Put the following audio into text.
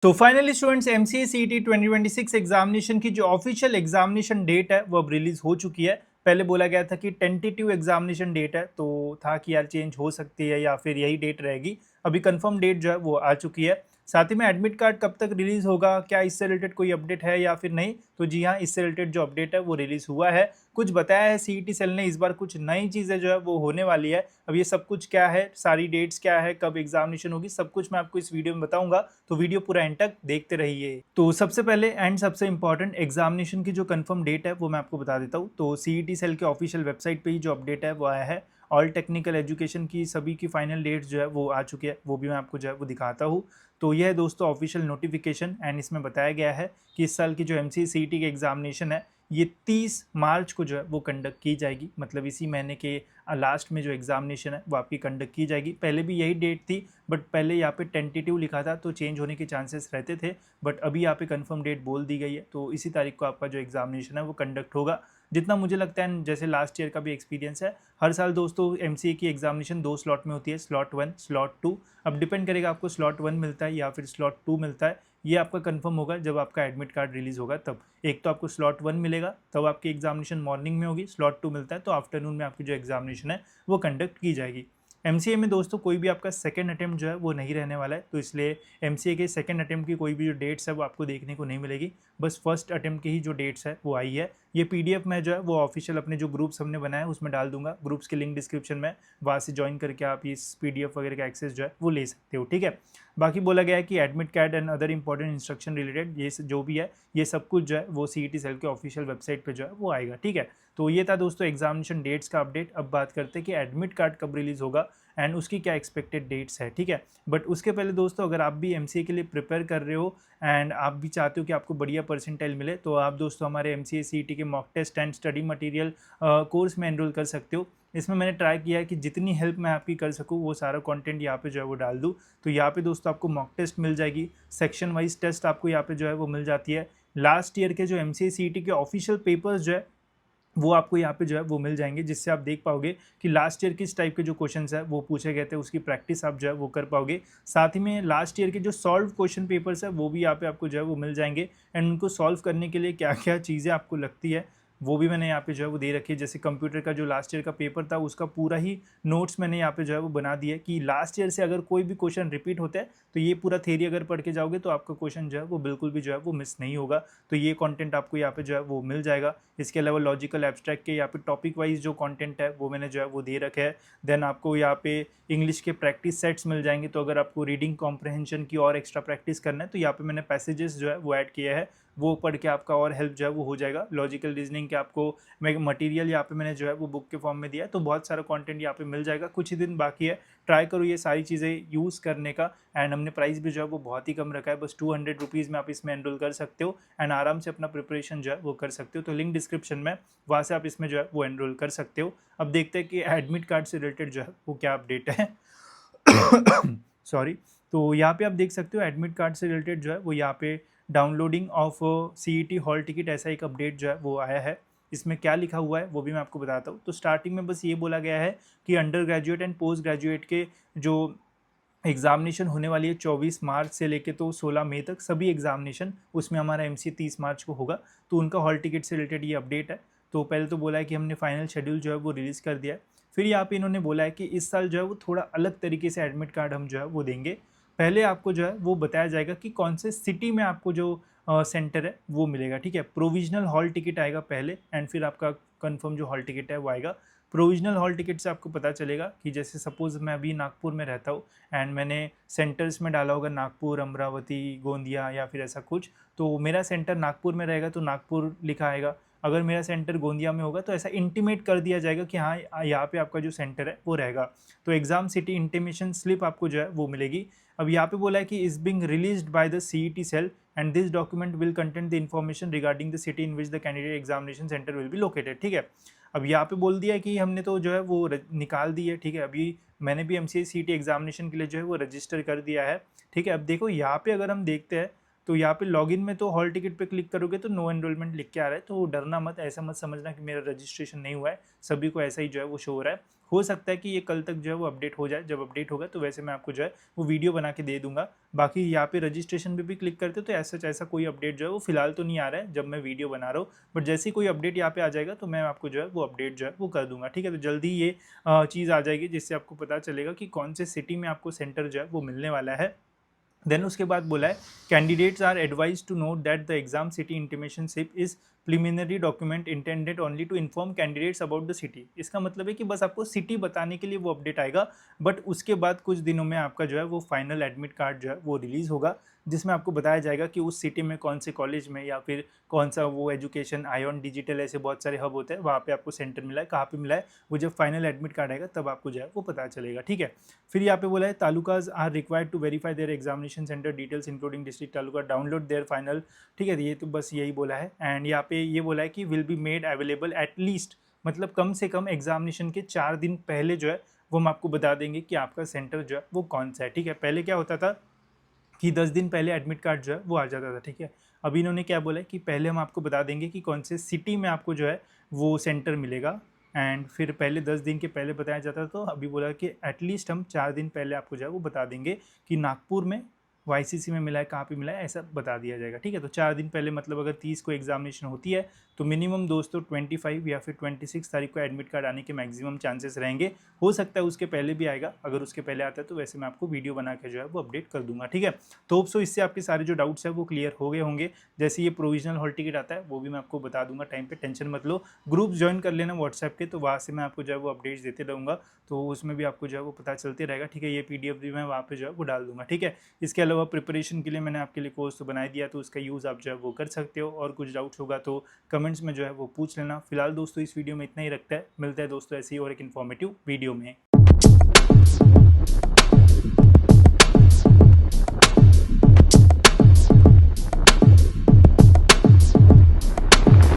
तो finally students MCA CET 2026 examination की जो ऑफिशियल एग्जामिनेशन डेट है वो अब रिलीज हो चुकी है। पहले बोला गया था कि टेंटेटिव एग्जामिनेशन डेट है, तो था कि यार चेंज हो सकती है या फिर यही डेट रहेगी। अभी कंफर्म डेट जो है वो आ चुकी है। साथ ही में एडमिट कार्ड कब तक रिलीज होगा, क्या इससे रिलेटेड कोई अपडेट है या फिर नहीं, तो जी हाँ, इससे रिलेटेड जो अपडेट है वो रिलीज हुआ है। कुछ बताया है सीईटी सेल ने, इस बार कुछ नई चीज़ें जो है वो होने वाली है। अब ये सब कुछ क्या है, सारी डेट्स क्या है, कब एग्जामिनेशन होगी, सब कुछ मैं आपको इस वीडियो में बताऊंगा, तो वीडियो पूरा एंड तक देखते रहिए। तो सबसे पहले एंड सबसे इंपॉर्टेंट एग्जामिनेशन की जो कंफर्म डेट है वो मैं आपको बता देता हूँ। तो सीईटी सेल के ऑफिशियल वेबसाइट पे ही जो अपडेट है वो आया है। ऑल टेक्निकल एजुकेशन की सभी की फाइनल डेट्स जो है वो आ चुकी है, वो भी मैं आपको जो है वो दिखाता हूँ। तो यह है दोस्तों ऑफिशियल नोटिफिकेशन, एंड इसमें बताया गया है कि इस साल की जो एमसीए सीईटी की एग्जामिनेशन है ये 30 मार्च को जो है वो कंडक्ट की जाएगी। मतलब इसी महीने के लास्ट में जो एग्जामिनेशन है वो आपकी कंडक्ट की जाएगी। पहले भी यही डेट थी, बट पहले यहाँ पे टेंटेटिव लिखा था तो चेंज होने के चांसेस रहते थे, बट अभी यहाँ पे कंफर्म डेट बोल दी गई है। तो इसी तारीख को आपका जो एग्जामिनेशन है वो कंडक्ट होगा। जितना मुझे लगता है, जैसे लास्ट ईयर का भी एक्सपीरियंस है, हर साल दोस्तों एमसीए की एग्जामिनेशन 2 स्लॉट में होती है, स्लॉट 1 स्लॉट 2। अब डिपेंड करेगा आपको स्लॉट 1 मिलता है या फिर स्लॉट 2 मिलता है, ये आपका कंफर्म होगा जब आपका एडमिट कार्ड रिलीज होगा तब। एक तो आपको स्लॉट 1 मिलेगा तब आपकी एग्जामिनेशन मॉर्निंग में होगी, स्लॉट 2 मिलता है तो आफ्टरनून में आपकी जो एग्जामिनेशन है वो कंडक्ट की जाएगी। एमसीए में दोस्तों कोई भी आपका सेकंड अटेम्प्ट जो है वो नहीं रहने वाला है, तो इसलिए एमसीए के सेकंड अटेम्प्ट की कोई भी जो डेट्स है वो आपको देखने को नहीं मिलेगी। बस फर्स्ट अटेम्प्ट की ही जो डेट्स है वो आई है। ये पीडीएफ में जो है वो ऑफिशियल अपने जो ग्रुप्स हमने बनाए उसमें डाल दूंगा, ग्रुप्स की लिंक डिस्क्रिप्शन में, वहाँ से ज्वाइन करके आप इस पीडीएफ वगैरह का एक्सेस जो है वो ले सकते हो। ठीक है, बाकी बोला गया है कि admit card and other important instruction related ये जो भी है ये सब कुछ जो है वो सीईटी सेल के ऑफिशियल वेबसाइट पे जो है वो आएगा। ठीक है, तो ये था दोस्तों एग्जामिनेशन डेट्स का अपडेट। अब बात करते हैं कि एडमिट कार्ड कब रिलीज होगा एंड उसकी क्या एक्सपेक्टेड डेट्स है। ठीक है, बट उसके पहले दोस्तों अगर आप भी एमसीए के लिए प्रिपेयर कर रहे हो एंड आप भी चाहते हो कि आपको बढ़िया परसेंटाइल मिले, तो आप दोस्तों हमारे एमसीए सीईटी के mock test and study material course में एनरोल कर सकते हो। इसमें मैंने ट्राई किया है कि जितनी हेल्प मैं आपकी कर सकूँ वो सारा कंटेंट यहाँ पे जो है वो डाल दूँ। तो यहाँ पे दोस्तों आपको मॉक टेस्ट मिल जाएगी, सेक्शन वाइज टेस्ट आपको यहाँ पे जो है वो मिल जाती है। लास्ट ईयर के जो एमसीए सीईटी के ऑफिशियल पेपर्स जो है वो आपको यहाँ पे जो है वो मिल जाएंगे, जिससे आप देख पाओगे कि लास्ट ईयर किस टाइप के जो क्वेश्चंस है वो पूछे गए थे, उसकी प्रैक्टिस आप जो है वो कर पाओगे। साथ ही में लास्ट ईयर के जो सॉल्व क्वेश्चन पेपर्स है वो भी यहाँ पे आपको जो है वो मिल जाएंगे, एंड उनको सॉल्व करने के लिए क्या क्या चीज़ें आपको लगती है वो भी मैंने यहाँ पे जो है वो दे रखी है। जैसे कंप्यूटर का जो लास्ट ईयर का पेपर था उसका पूरा ही नोट्स मैंने यहाँ पे जो है वो बना दिया है कि लास्ट ईयर से अगर कोई भी क्वेश्चन रिपीट होता है तो ये पूरा थ्योरी अगर पढ़ के जाओगे तो आपका क्वेश्चन जो है वो बिल्कुल भी जो है वो मिस नहीं होगा। तो ये कंटेंट आपको यहाँ पे जो है वो मिल जाएगा। इसके अलावा लॉजिकल एब्स्ट्रैक्ट के यहाँ पे टॉपिक वाइज जो कंटेंट है वो मैंने जो है वो दे रखा है। देन आपको यहाँ पे इंग्लिश के प्रैक्टिस सेट्स मिल जाएंगे, तो अगर आपको रीडिंग कॉम्प्रहेंशन की और एक्स्ट्रा प्रैक्टिस करना है तो यहाँ पे मैंने पैसेजेस जो है वो ऐड किया है, वो पढ़ के आपका और हेल्प जो है वो हो जाएगा। लॉजिकल रीजनिंग के आपको मैं मटेरियल यहाँ पे मैंने जो है वो बुक के फॉर्म में दिया है, तो बहुत सारा कंटेंट यहाँ पे मिल जाएगा। कुछ ही दिन बाकी है, ट्राई करो ये सारी चीज़ें यूज़ करने का। एंड हमने प्राइस भी जो है वो बहुत ही कम रखा है, बस 200 रुपीज़ में आप इसमें एनरोल कर सकते हो एंड आराम से अपना प्रिपरेशन जो है वो कर सकते हो। तो लिंक डिस्क्रिप्शन में, वहाँ से आप इसमें जो है वो एनरोल कर सकते हो। अब देखते हैं कि एडमिट कार्ड से रिलेटेड जो है वो क्या अपडेट है। सॉरी, तो यहाँ पे आप देख सकते हो एडमिट कार्ड से रिलेटेड जो है वो यहाँ पे downloading of CET hall ticket ऐसा एक अपडेट जो है वो आया है। इसमें क्या लिखा हुआ है वो भी मैं आपको बताता हूँ। तो स्टार्टिंग में बस ये बोला गया है कि under graduate and post graduate के जो एग्जामिनेशन होने वाली है 24 मार्च से लेके तो 16 मई तक सभी एग्जामिनेशन, उसमें हमारा एमसीए 30 मार्च को होगा, तो उनका हॉल टिकट से रिलेटेड ये अपडेट है। तो पहले तो बोला है कि हमने फाइनल शेड्यूल जो है वो रिलीज़ कर दिया है। फिर यहाँ पे इन्होंने बोला है कि इस साल जो है वो थोड़ा अलग तरीके से एडमिट कार्ड हम जो है वो देंगे। पहले आपको जो है वो बताया जाएगा कि कौन से सिटी में आपको जो सेंटर है वो मिलेगा। ठीक है, प्रोविजनल हॉल टिकट आएगा पहले एंड फिर आपका कंफर्म जो हॉल टिकट है वो आएगा। प्रोविजनल हॉल टिकट से आपको पता चलेगा कि जैसे सपोज़ मैं अभी नागपुर में रहता हूँ एंड मैंने सेंटर्स में डाला होगा नागपुर, अमरावती, गोंदिया या फिर ऐसा कुछ, तो मेरा सेंटर नागपुर में रहेगा तो नागपुर लिखा आएगा। अगर मेरा सेंटर गोंदिया में होगा तो ऐसा इंटीमेट कर दिया जाएगा कि हाँ यहाँ पे आपका जो सेंटर है वो रहेगा। तो एग्जाम सिटी इंटीमेशन स्लिप आपको जो है वो मिलेगी। अब यहाँ पे बोला है कि is being released by the CET cell and this document will content the information regarding the city in which the candidate examination centre will be located. ठीक है, अब यहाँ पे बोल दिया है कि हमने तो जो है वो निकाल दी है। ठीक है, अभी मैंने भी एमसीए सीईटी एग्जामिनेशन के लिए जो है वो रजिस्टर कर दिया है। ठीक है, अब देखो यहाँ पे अगर हम देखते हैं तो यहाँ पे लॉगिन में तो हॉल टिकट पे क्लिक करोगे तो नो एनरोलमेंट लिख के आ रहा है, तो डरना मत, ऐसा मत समझना कि मेरा रजिस्ट्रेशन नहीं हुआ है, सभी को ऐसा ही जो है वो शो हो रहा है। हो सकता है कि ये कल तक जो है वो अपडेट हो जाए, जब अपडेट होगा तो वैसे मैं आपको जो है वो वीडियो बना के दे दूंगा। बाकी यहाँ पे रजिस्ट्रेशन पे भी क्लिक करते हो तो ऐसा कोई अपडेट जो है वो फिलहाल तो नहीं आ रहा है जब मैं वीडियो बना रहा हूँ, बट जैसे ही कोई अपडेट यहाँ पे आ जाएगा तो मैं आपको जो है वो अपडेट जो है वो कर दूंगा, ठीक है। तो जल्दी ये चीज़ आ जाएगी जिससे आपको पता चलेगा कि कौन से सिटी में आपको सेंटर जो है वो मिलने वाला है। देन उसके बाद बोला है candidates are advise to note that the exam city intimation slip is preliminary document intended only to inform candidates about the city. इसका मतलब है कि बस आपको सिटी बताने के लिए वो अपडेट आएगा, बट उसके बाद कुछ दिनों में आपका जो है वो फाइनल एडमिट कार्ड जो है वो रिलीज़ होगा, जिसमें आपको बताया जाएगा कि उस सिटी में कौन से कॉलेज में या फिर कौन सा वो एजुकेशन आयोन डिजिटल ऐसे बहुत सारे हब होते हैं वहाँ पे आपको सेंटर मिला है, कहाँ पे मिला है, वो जब फाइनल एडमिट कार्ड आएगा तब आपको जो है वो पता चलेगा, ठीक है। फिर यहाँ पे बोला है talukas are required to verify their examination centre details including district taluka download their final, ठीक है। ये तो बस यही बोला है। एंड यहाँ पे ये बोला है कि will be made available at least, मतलब कम से कम एग्जामिनेशन के 4 दिन पहले जो है वो हम आपको बता देंगे कि आपका सेंटर जो है वो कौन सा है, ठीक है। पहले क्या होता था कि 10 दिन पहले एडमिट कार्ड जो है वो आ जाता था, ठीक है। अभी इन्होंने क्या बोला है कि पहले हम आपको बता देंगे कि कौन से सिटी में आपको जो है वो सेंटर मिलेगा, एंड फिर पहले 10 दिन के पहले बताया जाता था, तो अभी बोला कि एटलीस्ट हम 4 दिन पहले आपको जो है वो बता देंगे कि नागपुर में वाईसीसी में मिला है, कहाँ पे मिला है, ऐसा बता दिया जाएगा, ठीक है। तो 4 दिन पहले मतलब अगर 30 को एग्जामिनेशन होती है तो मिनिमम दोस्तों 25 या फिर 26 तारीख को एडमिट कार्ड आने के मैक्सिमम चांसेस रहेंगे। हो सकता है उसके पहले भी आएगा, अगर उसके पहले आता है तो वैसे मैं आपको वीडियो बना के जो है वो अपडेट कर दूंगा, ठीक है। तो होप सो इससे आपके सारे जो डाउट्स है वो क्लियर हो गए होंगे। जैसे ये प्रोविजनल हॉल टिकट आता है वो भी मैं आपको बता दूंगा टाइम पे, टेंशन मत लो। ग्रुप ज्वाइन कर लेना व्हाट्सएप के, तो वहाँ से मैं आपको जो है वो अपडेट्स देते रहूँगा, तो उसमें भी आपको जो है वो पता चलते रहेगा, ठीक है। ये PDF भी मैं वहाँ पे जो है वो डाल दूंगा, ठीक है। इसके अलावा प्रिपरेशन के लिए मैंने आपके लिए कोर्स तो बना दिया, तो उसका यूज़ आप जो है वो कर सकते हो, और कुछ डाउट्स होगा तो कमेंट्स में जो है वो पूछ लेना। फिलहाल दोस्तों इस वीडियो में इतना ही रखता है, मिलता है दोस्तों ऐसे ही और एक इन्फॉर्मेटिव वीडियो में।